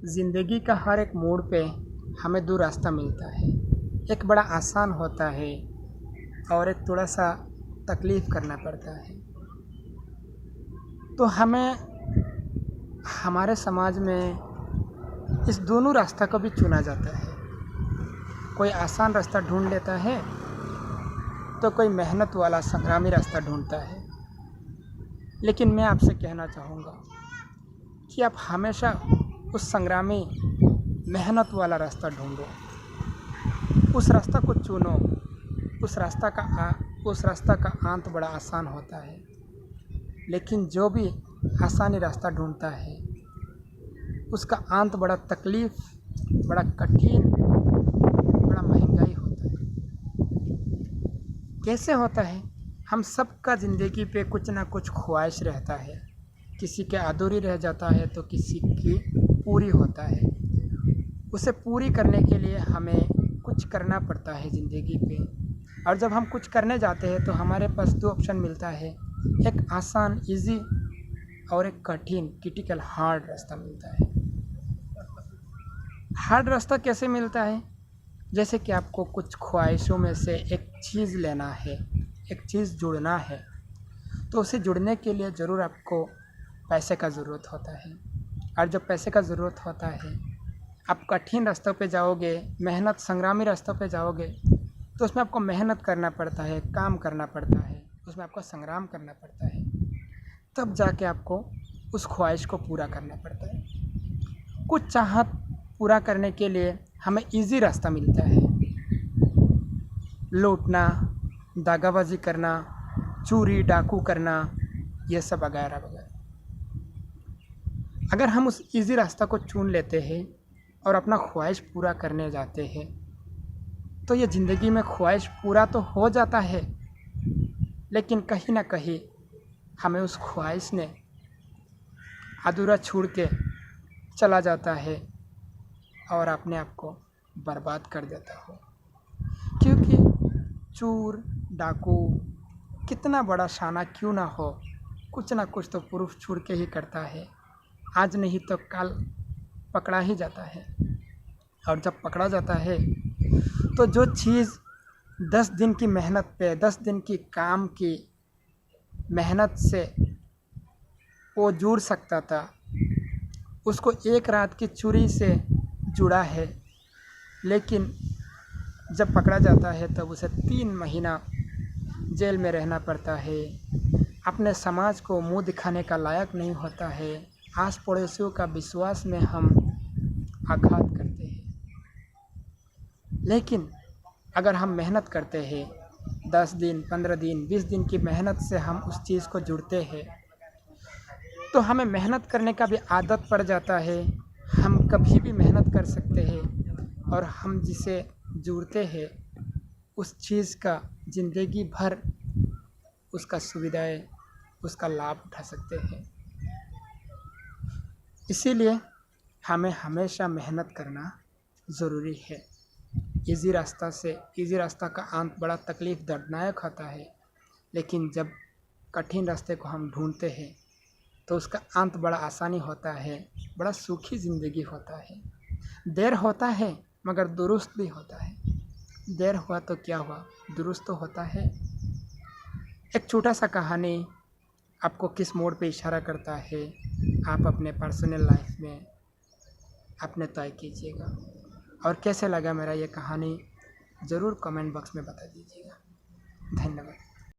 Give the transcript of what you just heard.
ज़िंदगी का हर एक मोड़ पे हमें दो रास्ता मिलता है। एक बड़ा आसान होता है और एक थोड़ा सा तकलीफ़ करना पड़ता है। तो हमें हमारे समाज में इस दोनों रास्ता को भी चुना जाता है। कोई आसान रास्ता ढूंढ लेता है तो कोई मेहनत वाला संग्रामी रास्ता ढूंढता है। लेकिन मैं आपसे कहना चाहूँगा कि आप हमेशा उस संग्रामी मेहनत वाला रास्ता ढूंढो, उस रास्ता को चुनो। उस रास्ता का अंत बड़ा आसान होता है, लेकिन जो भी आसानी रास्ता ढूंढता है उसका अंत बड़ा तकलीफ़, बड़ा कठिन, बड़ा महंगाई होता है। कैसे होता है? हम सबका ज़िंदगी पे कुछ ना कुछ ख्वाहिश रहता है। किसी के अधूरी रह जाता है तो किसी की पूरी होता है। उसे पूरी करने के लिए हमें कुछ करना पड़ता है ज़िंदगी पे। और जब हम कुछ करने जाते हैं तो हमारे पास दो ऑप्शन मिलता है, एक आसान इजी और एक कठिन क्रिटिकल हार्ड रास्ता मिलता है। हार्ड रास्ता कैसे मिलता है? जैसे कि आपको कुछ ख्वाहिशों में से एक चीज़ लेना है, एक चीज़ जुड़ना है, तो उसे जुड़ने के लिए ज़रूर आपको पैसे का ज़रूरत होता है। और जब पैसे का ज़रूरत होता है, आप कठिन रास्तों पे जाओगे, मेहनत संग्रामी रास्तों पे जाओगे, तो उसमें आपको मेहनत करना पड़ता है, काम करना पड़ता है, उसमें आपको संग्राम करना पड़ता है। तब जाके आपको उस ख्वाहिश को पूरा करना पड़ता है। कुछ चाहत पूरा करने के लिए हमें इजी रास्ता मिलता है, लूटना, दागाबाजी करना, चोरी डाकू करना, ये सब वगैरह वगैरह। अगर हम उस इजी रास्ता को चुन लेते हैं और अपना ख्वाहिश पूरा करने जाते हैं तो ये ज़िंदगी में ख्वाहिश पूरा तो हो जाता है, लेकिन कहीं ना कहीं हमें उस ख्वाहिश ने अधूरा छोड़ के चला जाता है और अपने आप को बर्बाद कर देता हो। क्योंकि चोर डाकू कितना बड़ा शाना क्यों ना हो, कुछ ना कुछ तो प्रूफ छोड़ के ही करता है। आज नहीं तो कल पकड़ा ही जाता है। और जब पकड़ा जाता है तो जो चीज़ 10 दिन की मेहनत पे, 10 दिन की काम की मेहनत से वो जुड़ सकता था, उसको एक रात की चोरी से जुड़ा है। लेकिन जब पकड़ा जाता है तब उसे 3 महीना जेल में रहना पड़ता है। अपने समाज को मुंह दिखाने का लायक नहीं होता है। आस पड़ोसियों का विश्वास में हम आघात करते हैं। लेकिन अगर हम मेहनत करते हैं, 10 दिन, 15 दिन, 20 दिन की मेहनत से हम उस चीज़ को जुड़ते हैं, तो हमें मेहनत करने का भी आदत पड़ जाता है। हम कभी भी मेहनत कर सकते हैं और हम जिसे जुड़ते हैं उस चीज़ का ज़िंदगी भर उसका सुविधाएं, उसका लाभ उठा सकते हैं। इसीलिए हमें हमेशा मेहनत करना ज़रूरी है। इजी रास्ता का अंत बड़ा तकलीफ़ दर्दनाक होता है, लेकिन जब कठिन रास्ते को हम ढूंढते हैं तो उसका अंत बड़ा आसानी होता है, बड़ा सुखी ज़िंदगी होता है। देर होता है मगर दुरुस्त भी होता है। देर हुआ तो क्या हुआ, दुरुस्त तो होता है। एक छोटा सा कहानी आपको किस मोड़ पे इशारा करता है, आप अपने पर्सनल लाइफ में अपने तय कीजिएगा। और कैसे लगा मेरा ये कहानी ज़रूर कमेंट बॉक्स में बता दीजिएगा। धन्यवाद।